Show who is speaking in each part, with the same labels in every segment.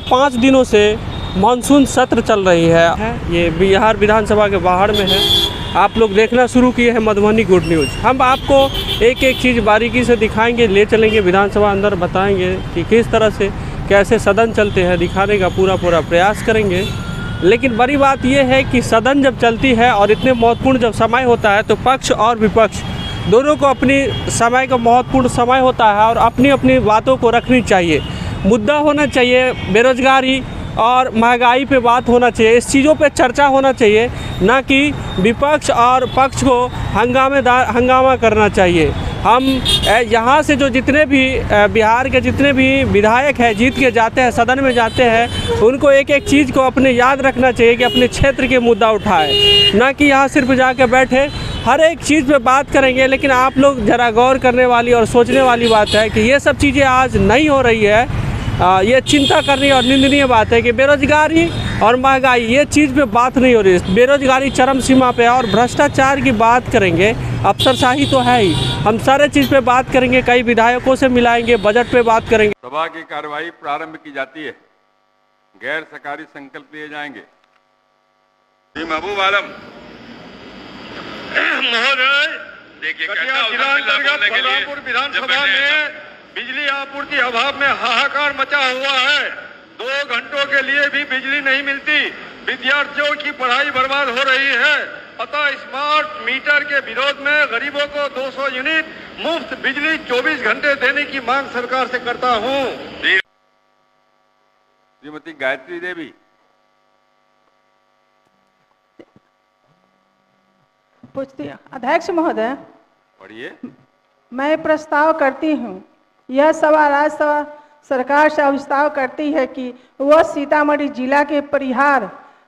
Speaker 1: 5 दिनों से मानसून सत्र चल रही है। ये बिहार विधानसभा के बाहर में है। आप लोग देखना शुरू किए हैं मधुबनी गुड न्यूज़। हम आपको एक एक चीज़ बारीकी से दिखाएंगे, ले चलेंगे विधानसभा अंदर, बताएंगे कि किस तरह से कैसे सदन चलते हैं, दिखाने का पूरा प्रयास करेंगे। लेकिन बड़ी बात यह है कि सदन जब चलती है और इतने महत्वपूर्ण जब समय होता है तो पक्ष और विपक्ष दोनों को अपनी समय का महत्वपूर्ण समय होता है और अपनी अपनी बातों को रखनी चाहिए। मुद्दा होना चाहिए बेरोजगारी और महंगाई पे बात होना चाहिए, इस चीज़ों पे चर्चा होना चाहिए, ना कि विपक्ष और पक्ष को हंगामा करना चाहिए। हम यहाँ से जो जितने भी बिहार के जितने भी विधायक हैं जीत के जाते हैं, सदन में जाते हैं, उनको एक एक चीज़ को अपने याद रखना चाहिए कि अपने क्षेत्र के मुद्दा उठाए, ना कि यहाँ सिर्फ जाके बैठे हर एक चीज़ पे बात करेंगे। लेकिन आप लोग ज़रा गौर करने वाली और सोचने वाली बात है कि ये सब चीज़ें आज नहीं हो रही है। ये चिंता करनी और निंदनीय बात है कि बेरोजगारी और महंगाई ये चीज़ पे बात नहीं हो रही है। बेरोजगारी चरम सीमा पे है और भ्रष्टाचार की बात करेंगे, अफसरशाही तो है ही। हम सारे चीज़ पे बात करेंगे, कई विधायकों से मिलाएंगे, बजट पे बात करेंगे।
Speaker 2: सभा की कार्यवाही प्रारंभ की जाती है। गैर सरकारी संकल्प लिए जाएंगे। श्री महबूब आलम
Speaker 3: महोदय,
Speaker 2: देखिए
Speaker 3: कटिहार जिला अंतर्गत बलरामपुर विधानसभा में बिजली आपूर्ति अभाव में हाहाकार मचा हुआ है। 2 घंटों के लिए भी बिजली नहीं मिलती, विद्यार्थियों की पढ़ाई बर्बाद हो रही है। अतः स्मार्ट मीटर के विरोध में गरीबों को 200 यूनिट मुफ्त बिजली 24 घंटे देने की मांग सरकार से करता हूं।
Speaker 2: श्रीमती गायत्री देवी।
Speaker 4: पूछती अध्यक्ष महोदय,
Speaker 2: पढ़िए।
Speaker 4: मैं प्रस्ताव करती हूँ, यह सभा राज्यसभा सरकार से प्रस्ताव करती है कि वह सीतामढ़ी जिला के परिहार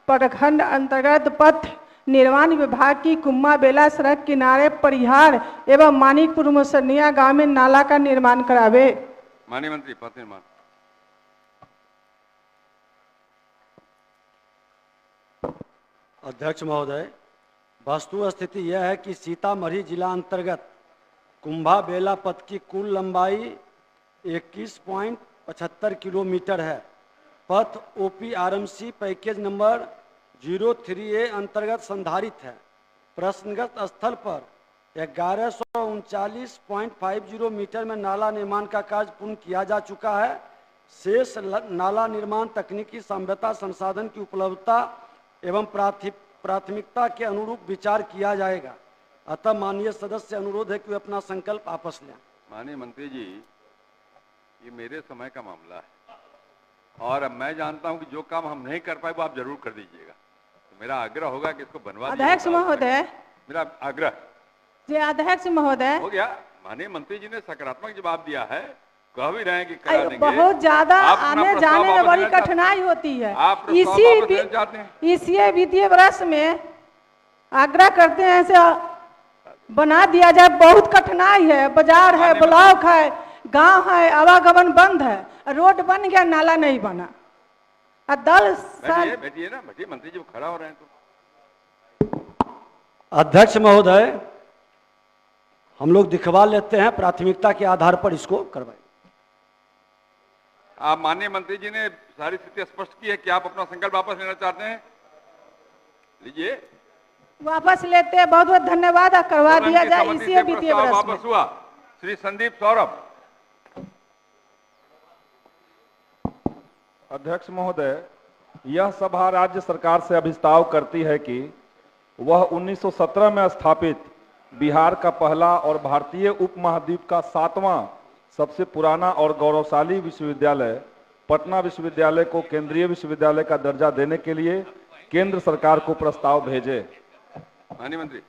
Speaker 4: प्रखंड अंतर्गत पथ निर्माण विभाग की कुम्मा बेला सड़क किनारे परिहार एवं मानिकपुर मुसनिया गांव में नाला का निर्माण करावे।
Speaker 2: माननीय मंत्री पथ निर्माण।
Speaker 5: अध्यक्ष महोदय, वस्तु स्थिति यह है कि सीतामढ़ी जिला अंतर्गत कुंभा बेला पथ की कुल लंबाई 21.75 किलोमीटर है। पथ OPRMC पैकेज नंबर 03A अंतर्गत संधारित है। प्रश्नगत स्थल पर 1139.50 मीटर में नाला निर्माण का कार्य पूर्ण किया जा चुका है। शेष नाला निर्माण तकनीकी सभ्यता संसाधन की उपलब्धता एवं प्राथमिकता के अनुरूप विचार किया जाएगा। अतः माननीय सदस्य अनुरोध है कि वे अपना संकल्प वापस लें।
Speaker 2: माननीय मंत्री जी, ये मेरे समय का मामला है और अब मैं जानता हूं कि जो काम हम नहीं कर पाए वो आप जरूर कर दीजिएगा। तो मेरा आग्रह होगा कि इसको बनवा दीजिए।
Speaker 4: अध्यक्ष महोदय,
Speaker 2: मेरा आग्रह
Speaker 4: जी अध्यक्ष महोदय
Speaker 2: हो गया। माननीय मंत्री जी ने सकारात्मक जवाब दिया है, कह भी रहे हैं कि करा देंगे।
Speaker 4: बहुत ज्यादा आने जाने में बड़ी कठिनाई होती है। इसी वित्तीय वर्ष में आग्रह करते हैं से बना दिया जाए। बहुत कठिनाई है, बाजार है, ब्लॉक है, गांव है, आवागमन बंद है, रोड बन गया, नाला नहीं बना। दल
Speaker 2: बैठिए ना, बैठिए, मंत्री जी खड़ा हो रहे हैं तो।
Speaker 5: अध्यक्ष महोदय, हम लोग दिखवा लेते हैं, प्राथमिकता के आधार पर इसको करवाएं।
Speaker 2: आप माननीय मंत्री जी ने सारी स्थिति स्पष्ट की है कि आप अपना संकल्प वापस लेना चाहते हैं, लीजिए।
Speaker 4: वापस लेते हैं, बहुत बहुत धन्यवाद। करवा दिया जाए इसी वित्तीय वर्ष में।
Speaker 2: वापस हुआ। श्री संदीप सौरभ।
Speaker 6: अध्यक्ष महोदय, यह सभा राज्य सरकार से अभिस्ताव करती है कि वह 1917 में स्थापित बिहार का पहला और भारतीय उपमहाद्वीप का 7वां सबसे पुराना और गौरवशाली विश्वविद्यालय पटना विश्वविद्यालय को केंद्रीय विश्वविद्यालय का दर्जा देने के लिए केंद्र सरकार को प्रस्ताव भेजे।
Speaker 2: माननीय मंत्री।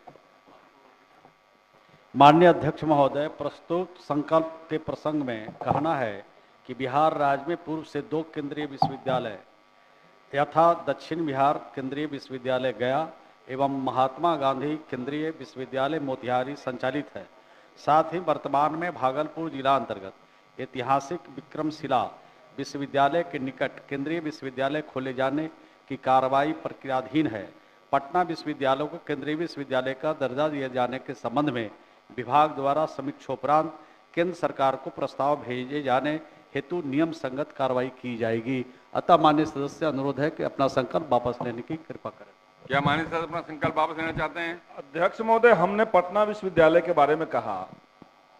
Speaker 7: माननीय अध्यक्ष महोदय, प्रस्तुत संकल्प के प्रसंग में कहना है कि बिहार राज्य में पूर्व से 2 केंद्रीय विश्वविद्यालय यथा दक्षिण बिहार केंद्रीय विश्वविद्यालय गया एवं महात्मा गांधी केंद्रीय विश्वविद्यालय मोतिहारी संचालित है। साथ ही वर्तमान में भागलपुर जिला अंतर्गत ऐतिहासिक विक्रमशिला विश्वविद्यालय के निकट केंद्रीय विश्वविद्यालय खोले जाने की कार्रवाई प्रक्रियाधीन है। पटना विश्वविद्यालय को केंद्रीय विश्वविद्यालय का दर्जा दिए जाने के संबंध में विभाग द्वारा समीक्षोपरांत केंद्र सरकार को प्रस्ताव भेजे जाने हेतु नियम संगत कार्रवाई की जाएगी। अतः माननीय सदस्य से अनुरोध है कि अपना संकल्प वापस लेने की कृपा करें।
Speaker 2: क्या माननीय सदस्य अपना संकल्प वापस लेना चाहते हैं?
Speaker 6: अध्यक्ष महोदय, हमने पटना विश्वविद्यालय के बारे में कहा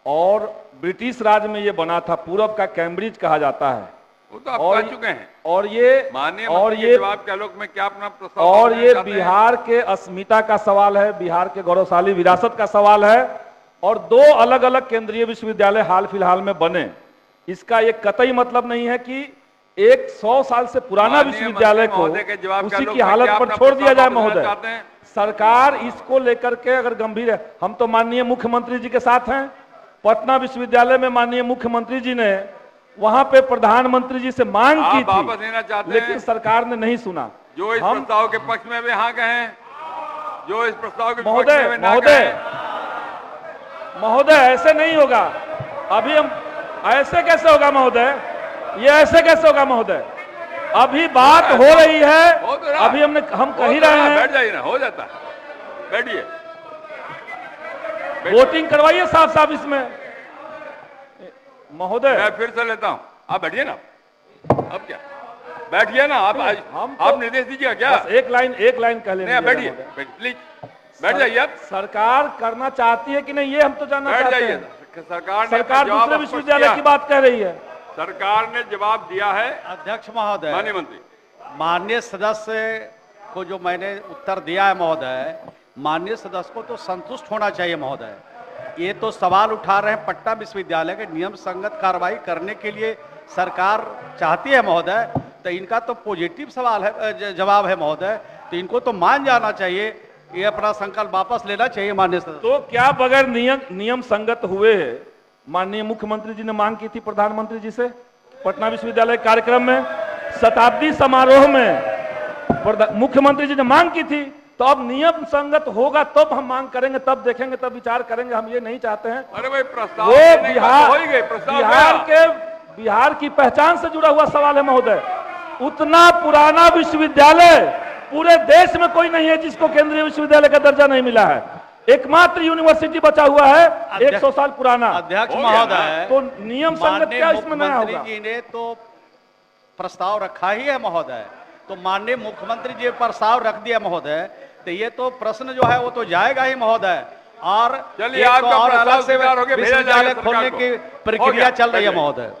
Speaker 6: और ब्रिटिश राज में ये बना था, पूरब का कैम्ब्रिज कहा जाता है।
Speaker 2: वो तो आप
Speaker 6: और
Speaker 2: कह चुके हैं।
Speaker 6: और ये
Speaker 2: माननीय
Speaker 6: और
Speaker 2: मंत्री के
Speaker 6: ये
Speaker 2: जवाब के आलोक में क्या अपना प्रस्ताव
Speaker 6: और
Speaker 2: देना
Speaker 6: ये
Speaker 2: चाहते हैं?
Speaker 6: बिहार के अस्मिता का सवाल है, बिहार के गौरवशाली विरासत का सवाल है। और दो अलग अलग केंद्रीय विश्वविद्यालय हाल फिलहाल में बने, इसका ये कतई मतलब नहीं है कि एक 100 साल से पुराना
Speaker 2: माननीय
Speaker 6: विश्वविद्यालय को
Speaker 2: महोदय के जवाब के
Speaker 6: उसी
Speaker 2: आलोक
Speaker 6: की
Speaker 2: में
Speaker 6: हालत
Speaker 2: क्या
Speaker 6: पर
Speaker 2: अपना
Speaker 6: छोड़ दिया जाए।
Speaker 2: प्रस्ताव देना
Speaker 6: महोदय,
Speaker 2: चाहते हैं?
Speaker 6: सरकार इसको लेकर के अगर गंभीर है, हम तो माननीय मुख्यमंत्री जी के साथ हैं। पटना विश्वविद्यालय में माननीय मुख्यमंत्री जी ने वहां पे प्रधानमंत्री जी से मांग की
Speaker 2: आप वापस लेना
Speaker 6: थी,
Speaker 2: चाहते
Speaker 6: लेकिन
Speaker 2: हैं?
Speaker 6: सरकार ने नहीं सुना।
Speaker 2: जो इस प्रस्ताव के पक्ष में भी हाँ कहें, जो इस प्रस्ताव के पक्ष
Speaker 6: महोदय
Speaker 2: में ना
Speaker 6: महोदय
Speaker 2: कहें।
Speaker 6: महोदय ऐसे नहीं होगा। अभी हम ऐसे कैसे होगा महोदय, ये ऐसे कैसे होगा महोदय? अभी बात हो रही है, अभी हम कह ही रहे हैं।
Speaker 2: बैठ जाइए ना, हो जाता है, बैठिए।
Speaker 6: वोटिंग करवाइए साफ साफ इसमें महोदय।
Speaker 2: मैं फिर से लेता हूं, आप बैठिए ना। अब क्या, बैठिए ना आप। आप निर्देश दीजिएगा क्या?
Speaker 6: बस एक लाइन कह लेंगे।
Speaker 2: बैठिए, प्लीज बैठ जाइए आप।
Speaker 6: सरकार करना चाहती है कि नहीं, ये हम तो जानना
Speaker 2: बैठ
Speaker 6: चाहते
Speaker 2: जाइए।
Speaker 6: हैं।
Speaker 2: सरकार
Speaker 6: दूसरे विश्वविद्यालय की बात कह रही है।
Speaker 2: सरकार ने जवाब दिया है।
Speaker 7: अध्यक्ष महोदय,
Speaker 2: माननीय मंत्री,
Speaker 7: माननीय सदस्य को जो मैंने उत्तर दिया है महोदय, माननीय सदस्य को तो संतुष्ट होना चाहिए महोदय। ये तो सवाल उठा रहे हैं पटना विश्वविद्यालय के नियम संगत कार्रवाई करने के लिए सरकार चाहती है महोदय, तो इनका तो पॉजिटिव सवाल है, जवाब है महोदय, तो इनको तो मान जाना चाहिए। ये अपना संकल्प वापस लेना चाहिए माननीय सदस्य।
Speaker 6: तो क्या बगैर नियम संगत हुए माननीय मुख्यमंत्री जी ने मांग की थी प्रधानमंत्री जी से पटना विश्वविद्यालय कार्यक्रम में, शताब्दी समारोह में मुख्यमंत्री जी ने मांग की थी, तो अब नियम संगत होगा तब हम मांग करेंगे, तब देखेंगे, तब विचार करेंगे। हम ये नहीं चाहते हैं।
Speaker 2: अरे भाई प्रस्ताव
Speaker 6: वो बिहार की पहचान से जुड़ा हुआ सवाल है महोदय। उतना पुराना विश्वविद्यालय पूरे देश में कोई नहीं है जिसको केंद्रीय विश्वविद्यालय का दर्जा नहीं मिला है। एकमात्र यूनिवर्सिटी बचा हुआ है 100 साल पुराना।
Speaker 7: अध्यक्ष महोदय,
Speaker 6: तो नियम संगत क्या इसमें नया होगा?
Speaker 7: मुख्यमंत्री जी ने तो प्रस्ताव रखा ही है महोदय, तो माननीय मुख्यमंत्री जी प्रस्ताव रख दिया महोदय, तो ये तो प्रश्न जो है वो तो जाएगा ही महोदय। और
Speaker 2: चलिए, आपका
Speaker 7: और
Speaker 2: प्रस्ताव
Speaker 7: अलग से
Speaker 2: स्वीकार हो गया, भेजा
Speaker 7: विश्वविद्यालय
Speaker 2: जाएगा सरकार
Speaker 7: खोलने
Speaker 2: को।
Speaker 7: की
Speaker 2: हो
Speaker 7: प्रक्रिया
Speaker 2: गया,
Speaker 7: चल रही है महोदय।